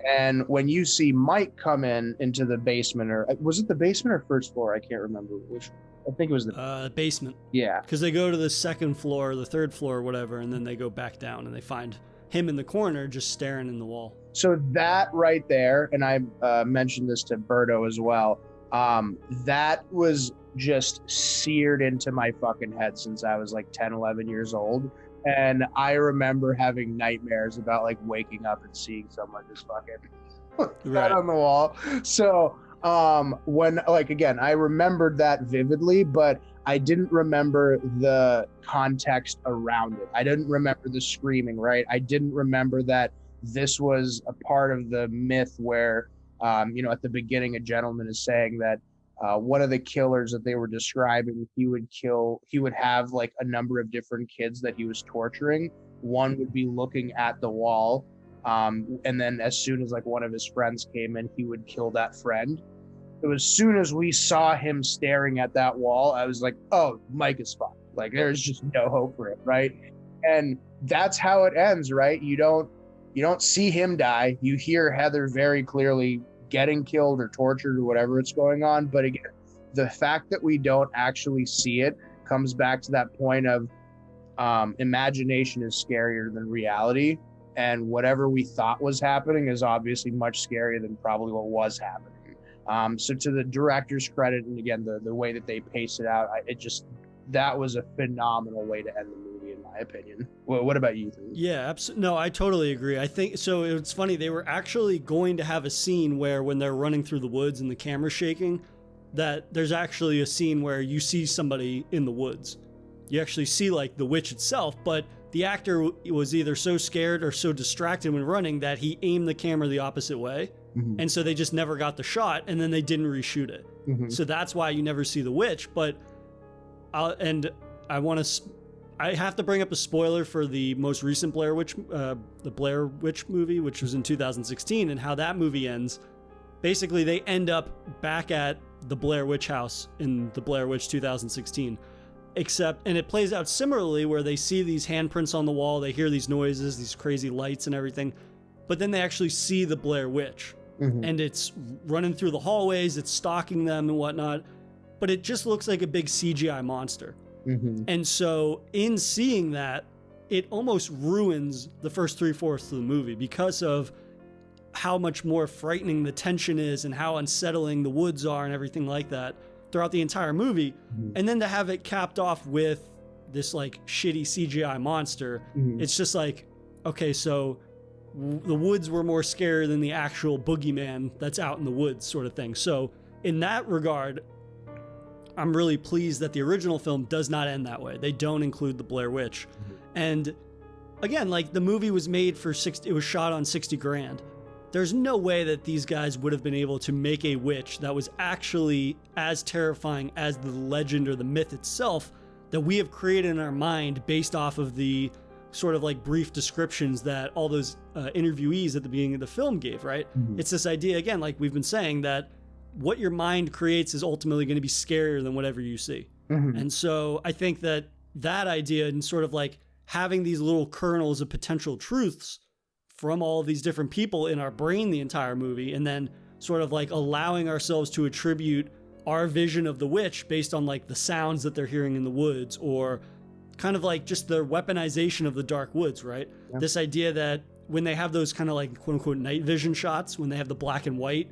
And when you see Mike come into the basement, or was it the basement or first floor? I can't remember which. I think it was the basement. Yeah. Because they go to the second floor, the third floor, or whatever, and then they go back down and they find him in the corner just staring in the wall. So that right there, and I mentioned this to Berto as well, that was just seared into my fucking head since I was like 10, 11 years old. And I remember having nightmares about like waking up and seeing someone just fucking right on the wall. So when, like, again, I remembered that vividly, but I didn't remember the context around it. I didn't remember the screaming, right? I didn't remember that this was a part of the myth where, at the beginning, a gentleman is saying that one of the killers that they were describing, he would have like a number of different kids that he was torturing. One would be looking at the wall. And then as soon as like one of his friends came in, he would kill that friend. So as soon as we saw him staring at that wall, I was like, oh, Mike is fucked. Like there's just no hope for him, right? And that's how it ends, right? You don't see him die. You hear Heather very clearly getting killed or tortured or whatever it's going on. But again, the fact that we don't actually see it comes back to that point of imagination is scarier than reality. And whatever we thought was happening is obviously much scarier than probably what was happening. So to the director's credit, and again, the way that they pace it out, that was a phenomenal way to end the movie, in my opinion. What about you, Ethan? Yeah, no, I totally agree. I think so. It's funny, they were actually going to have a scene where when they're running through the woods and the camera's shaking, that there's actually a scene where you see somebody in the woods. You actually see like the witch itself, but the actor was either so scared or so distracted when running that he aimed the camera the opposite way. Mm-hmm. And so they just never got the shot, and then they didn't reshoot it. Mm-hmm. So that's why you never see the witch. But I have to bring up a spoiler for the most recent Blair Witch, the Blair Witch movie, which was in 2016, and how that movie ends. Basically, they end up back at the Blair Witch house in the Blair Witch 2016. And it plays out similarly, where they see these handprints on the wall, they hear these noises, these crazy lights and everything, but then they actually see the Blair Witch. Mm-hmm. And it's running through the hallways, it's stalking them and whatnot, but it just looks like a big CGI monster. Mm-hmm. And so in seeing that, it almost ruins the first 3/4 of the movie because of how much more frightening the tension is and how unsettling the woods are and everything like that throughout the entire movie. Mm-hmm. And then to have it capped off with this like shitty CGI monster, it's just like, okay, so the woods were more scary than the actual boogeyman that's out in the woods sort of thing. So in that regard, I'm really pleased that the original film does not end that way. They don't include the Blair Witch. Mm-hmm. And again, like the movie was made for it was shot on $60,000. There's no way that these guys would have been able to make a witch that was actually as terrifying as the legend or the myth itself that we have created in our mind based off of the sort of like brief descriptions that all those interviewees at the beginning of the film gave, right? Mm-hmm. It's this idea, again, like we've been saying, that what your mind creates is ultimately going to be scarier than whatever you see. Mm-hmm. And so I think that idea and sort of like having these little kernels of potential truths from all of these different people in our brain the entire movie, and then sort of like allowing ourselves to attribute our vision of the witch based on like the sounds that they're hearing in the woods, or kind of like just the weaponization of the dark woods, right? Yeah. This idea that when they have those kind of like quote unquote night vision shots, when they have the black and white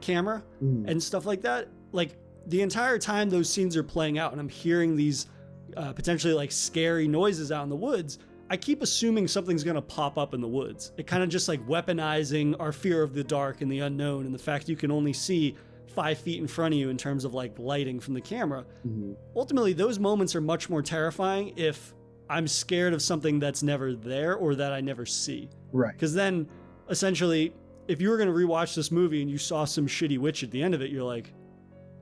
camera and stuff like that, like the entire time those scenes are playing out and I'm hearing these potentially like scary noises out in the woods, I keep assuming something's going to pop up in the woods. It kind of just like weaponizing our fear of the dark and the unknown and the fact you can only see 5 feet in front of you in terms of like lighting from the camera. Mm-hmm. Ultimately, those moments are much more terrifying if I'm scared of something that's never there or that I never see. Right. Because then essentially, if you were going to rewatch this movie and you saw some shitty witch at the end of it, you're like,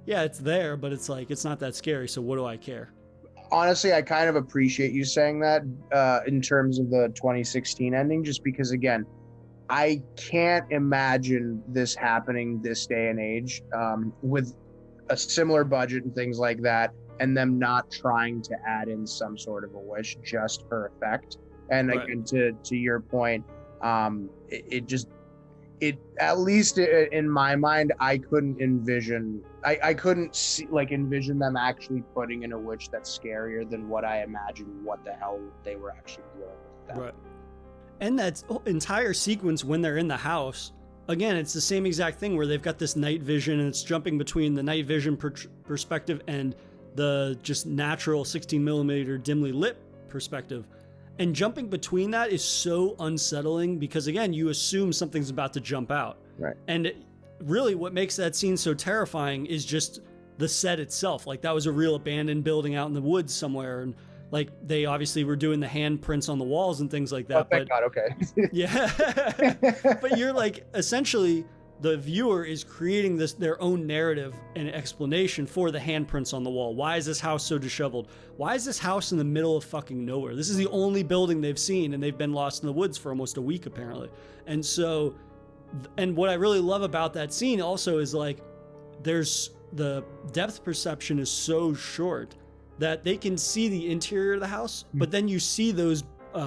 yeah, it's there, but it's like, it's not that scary. So what do I care? Honestly, I kind of appreciate you saying that in terms of the 2016 ending, just because, again, I can't imagine this happening this day and age with a similar budget and things like that, and them not trying to add in some sort of a wish just for effect. And right. Again, to your point, it at least in my mind, I couldn't envision. I couldn't see, like, envision them actually putting in a witch that's scarier than what I imagined what the hell they were actually doing with that. Right. And that entire sequence when they're in the house, again, it's the same exact thing where they've got this night vision and it's jumping between the night vision perspective and the just natural 16 millimeter dimly lit perspective. And jumping between that is so unsettling because, again, you assume something's about to jump out. Right. And really what makes that scene so terrifying is just the set itself. Like, that was a real abandoned building out in the woods somewhere. And like, they obviously were doing the handprints on the walls and things like that. Oh, thank God, okay. Yeah. But you're like, essentially, the viewer is creating their own narrative and explanation for the handprints on the wall. Why is this house so disheveled? Why is this house in the middle of fucking nowhere? This is the only building they've seen, and they've been lost in the woods for almost a week, apparently. And so, and what I really love about that scene also is like, there's the depth perception is so short that they can see the interior of the house, but then you see those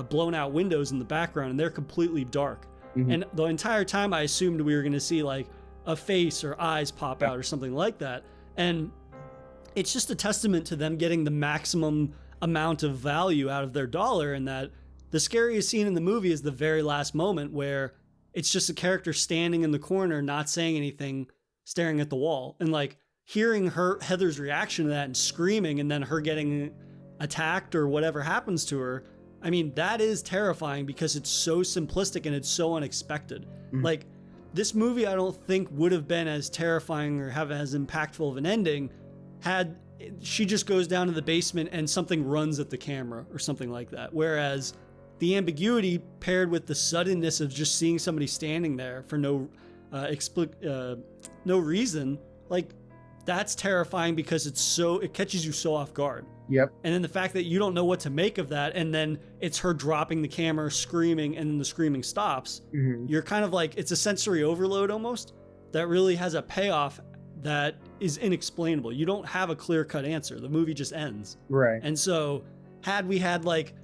blown out windows in the background and they're completely dark. Mm-hmm. And the entire time I assumed we were going to see like a face or eyes pop out or something like that. And it's just a testament to them getting the maximum amount of value out of their dollar, and that the scariest scene in the movie is the very last moment where it's just a character standing in the corner, not saying anything, staring at the wall. And like, hearing Heather's reaction to that and screaming, and then her getting attacked or whatever happens to her, I mean, that is terrifying because it's so simplistic and it's so unexpected. Like, this movie I don't think would have been as terrifying or have as impactful of an ending had she just goes down to the basement and something runs at the camera or something like that. Whereas the ambiguity paired with the suddenness of just seeing somebody standing there for no reason, like, that's terrifying because it catches you so off guard. Yep. And then the fact that you don't know what to make of that, and then it's her dropping the camera, screaming, and then the screaming stops. You're kind of like, it's a sensory overload almost that really has a payoff that is inexplainable. You don't have a clear-cut answer. The movie just ends. Right. And so had we had like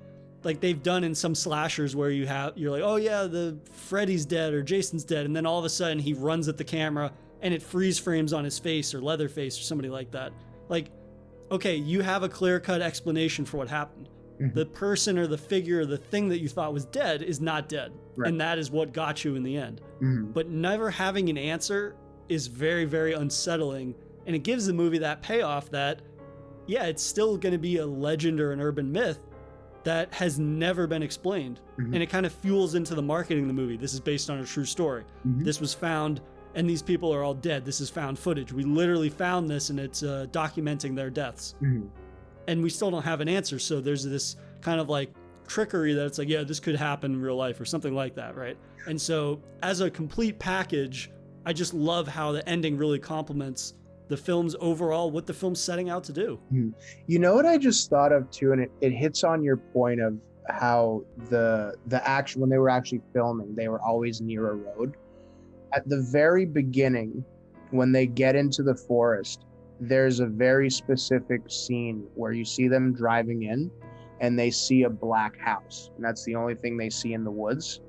they've done in some slashers where you're like, oh yeah, the Freddy's dead or Jason's dead, and then all of a sudden he runs at the camera and it freeze frames on his face or Leatherface or somebody like that. Like, okay, you have a clear-cut explanation for what happened. The person or the figure or the thing that you thought was dead is not dead. Right. And that is what got you in the end. But never having an answer is very, very unsettling. And it gives the movie that payoff that, yeah, it's still going to be a legend or an urban myth that has never been explained. And it kind of fuels into the marketing of the movie. This is based on a true story. This was found, and these people are all dead. This is found footage. We literally found this, and it's documenting their deaths. And we still don't have an answer. So there's this kind of like trickery that it's like, yeah, this could happen in real life or something like that, right? And so as a complete package, I just love how the ending really complements the film's overall, what the film's setting out to do. You know what I just thought of too, and it hits on your point of how the action, when they were actually filming, they were always near a road. At the very beginning, when they get into the forest, there's a very specific scene where you see them driving in and they see a black house, and that's the only thing they see in the woods.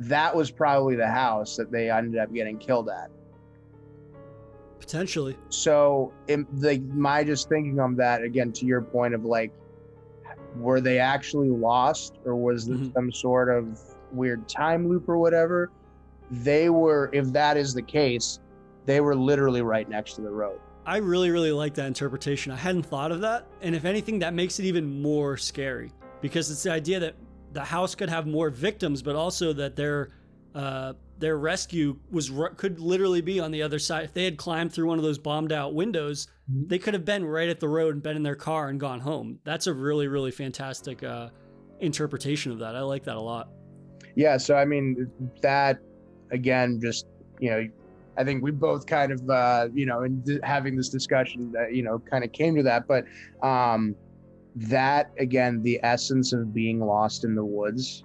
That was probably the house that they ended up getting killed at. Potentially. So my just thinking on that, again, to your point of like, were they actually lost, or was this some sort of weird time loop or whatever? They were, if that is the case, they were literally right next to the road. I really, really like that interpretation. I hadn't thought of that. And if anything, that makes it even more scary, because it's the idea that the house could have more victims, but also that their rescue could literally be on the other side. If they had climbed through one of those bombed out windows, they could have been right at the road and been in their car and gone home. That's a really, really fantastic interpretation of that. I like that a lot. Yeah. So, I mean, that again, just, I think we both kind of, in having this discussion, kind of came to that. But that, again, the essence of being lost in the woods,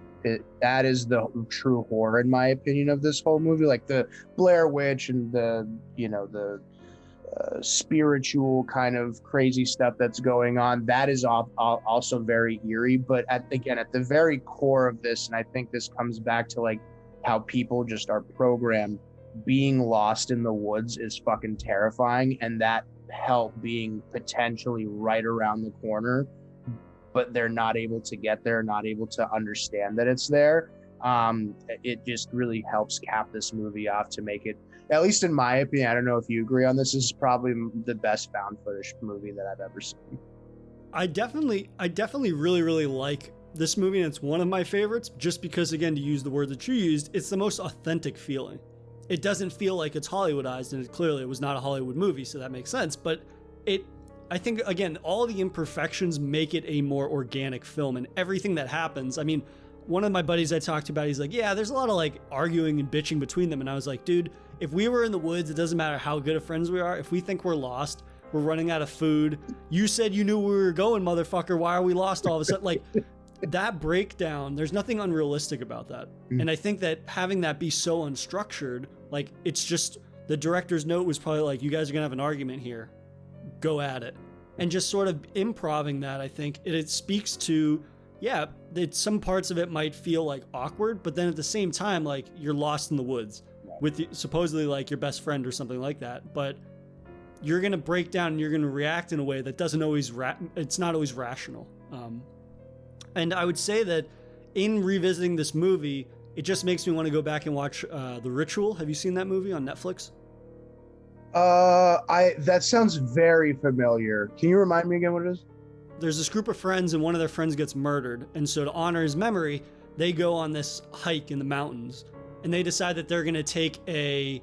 that is the true horror, in my opinion, of this whole movie. Like the Blair Witch and the spiritual kind of crazy stuff that's going on, that is also very eerie. But at the very core of this, and I think this comes back to like how people just are programmed, being lost in the woods is fucking terrifying, and that help being potentially right around the corner, but they're not able to get there, not able to understand that it's there. It just really helps cap this movie off to make it, at least in my opinion, I don't know if you agree on this, is probably the best found footage movie that I've ever seen. I definitely really, really like this movie, and it's one of my favorites just because, again, to use the word that you used, it's the most authentic feeling. It doesn't feel like it's Hollywoodized, and clearly it was not a Hollywood movie, so that makes sense. But I think, again, all the imperfections make it a more organic film, and everything that happens. I mean, one of my buddies I talked about, he's like, yeah, there's a lot of like arguing and bitching between them. And I was like, dude, if we were in the woods, it doesn't matter how good of friends we are. If we think we're lost, we're running out of food. You said you knew where we were going, motherfucker. Why are we lost all of a sudden? Like, that breakdown, there's nothing unrealistic about that. And I think that having that be so unstructured, like, it's just, the director's note was probably like, you guys are gonna have an argument here, go at it. And just sort of improving that, I think it speaks to, yeah, that some parts of it might feel like awkward, but then at the same time, like, you're lost in the woods with supposedly like your best friend or something like that, but you're gonna break down and you're gonna react in a way that doesn't always it's not always rational. And I would say that in revisiting this movie, it just makes me want to go back and watch The Ritual. Have you seen that movie on Netflix? That sounds very familiar. Can you remind me again what it is? There's this group of friends and one of their friends gets murdered. And so to honor his memory, they go on this hike in the mountains and they decide that they're going to take a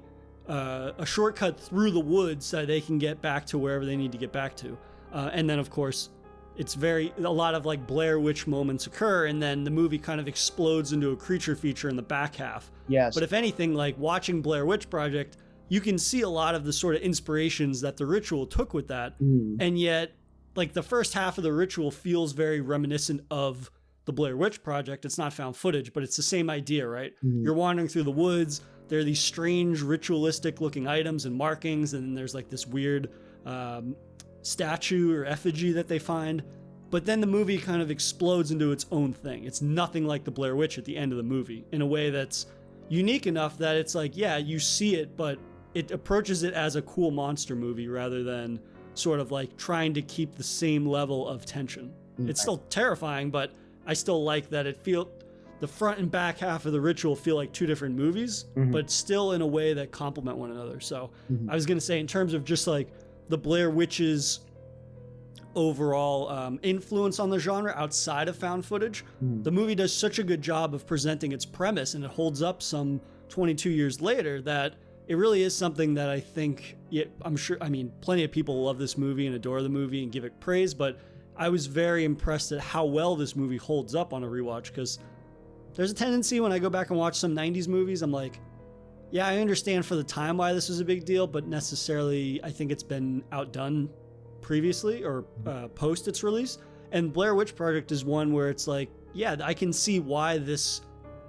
shortcut through the woods so they can get back to wherever they need to get back to. And then of course, a lot of like Blair Witch moments occur, and then the movie kind of explodes into a creature feature in the back half. Yes. But if anything, like watching Blair Witch Project, you can see a lot of the sort of inspirations that the Ritual took with that. And yet, like the first half of the Ritual feels very reminiscent of the Blair Witch Project. It's not found footage, but it's the same idea, right? You're wandering through the woods. There are these strange ritualistic looking items and markings, and then there's like this weird statue or effigy that they find. But then the movie kind of explodes into its own thing. It's nothing like the Blair Witch at the end of the movie in a way that's unique enough that it's like, yeah, you see it, but it approaches it as a cool monster movie rather than sort of like trying to keep the same level of tension. It's still terrifying, but I still like that the front and back half of the Ritual feel like two different movies, but still in a way that complement one another. So I was going to say, in terms of just like the Blair Witch's overall influence on the genre outside of found footage, the movie does such a good job of presenting its premise, and it holds up some 22 years later, that it really is something that I think, plenty of people love this movie and adore the movie and give it praise, but I was very impressed at how well this movie holds up on a rewatch, because there's a tendency when I go back and watch some 90s movies, I'm like, yeah, I understand for the time why this was a big deal, but necessarily I think it's been outdone previously or post its release. And Blair Witch Project is one where it's like, yeah, I can see why this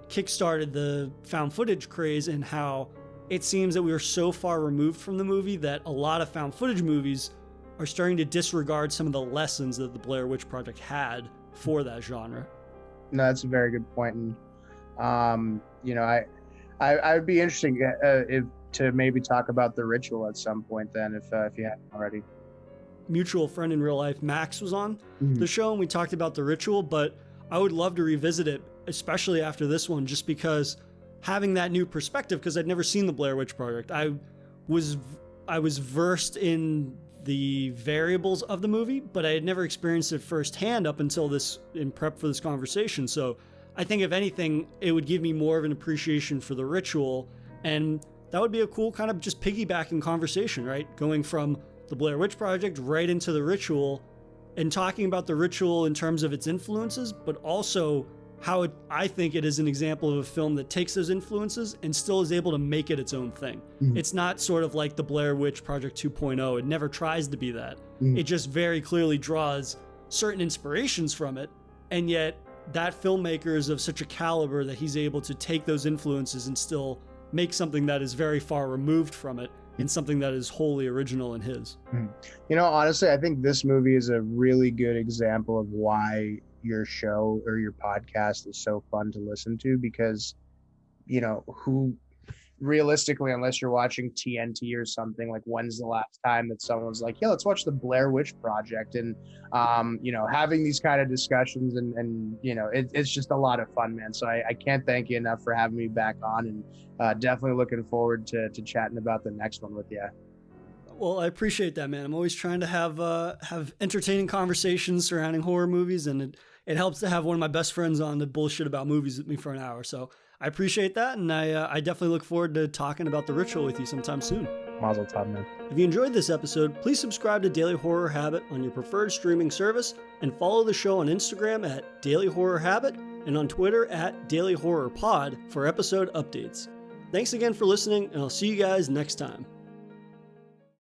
kickstarted the found footage craze, and how it seems that we are so far removed from the movie that a lot of found footage movies are starting to disregard some of the lessons that the Blair Witch Project had for that genre. No, that's a very good point. And, I would be interesting to maybe talk about The Ritual at some point then, if you haven't already. Mutual friend in real life, Max, was on the show and we talked about The Ritual, but I would love to revisit it, especially after this one, just because having that new perspective, because I'd never seen the Blair Witch Project. I was versed in the variables of the movie, but I had never experienced it firsthand up until this, in prep for this conversation. So I think if anything, it would give me more of an appreciation for The Ritual, and that would be a cool kind of just piggybacking conversation, right? Going from the Blair Witch Project right into The Ritual, and talking about The Ritual in terms of its influences, but also how I think it is an example of a film that takes those influences and still is able to make it its own thing. It's not sort of like the Blair Witch Project 2.0. It never tries to be that. It just very clearly draws certain inspirations from it, and yet that filmmaker is of such a caliber that he's able to take those influences and still make something that is very far removed from it, and something that is wholly original in his. Honestly, I think this movie is a really good example of why your show or your podcast is so fun to listen to, because who realistically, unless you're watching TNT or something, like when's the last time that someone's like, yeah, let's watch the Blair Witch Project, and having these kind of discussions, and it's just a lot of fun, man. So I can't thank you enough for having me back on, and definitely looking forward to chatting about the next one with you. Well, I appreciate that, man. I'm always trying to have entertaining conversations surrounding horror movies, and it helps to have one of my best friends on to bullshit about movies with me for an hour. So I appreciate that, and I definitely look forward to talking about The Ritual with you sometime soon. Mazel tov, man. If you enjoyed this episode, please subscribe to Daily Horror Habit on your preferred streaming service, and follow the show on Instagram at Daily Horror Habit and on Twitter at Daily Horror Pod for episode updates. Thanks again for listening, and I'll see you guys next time.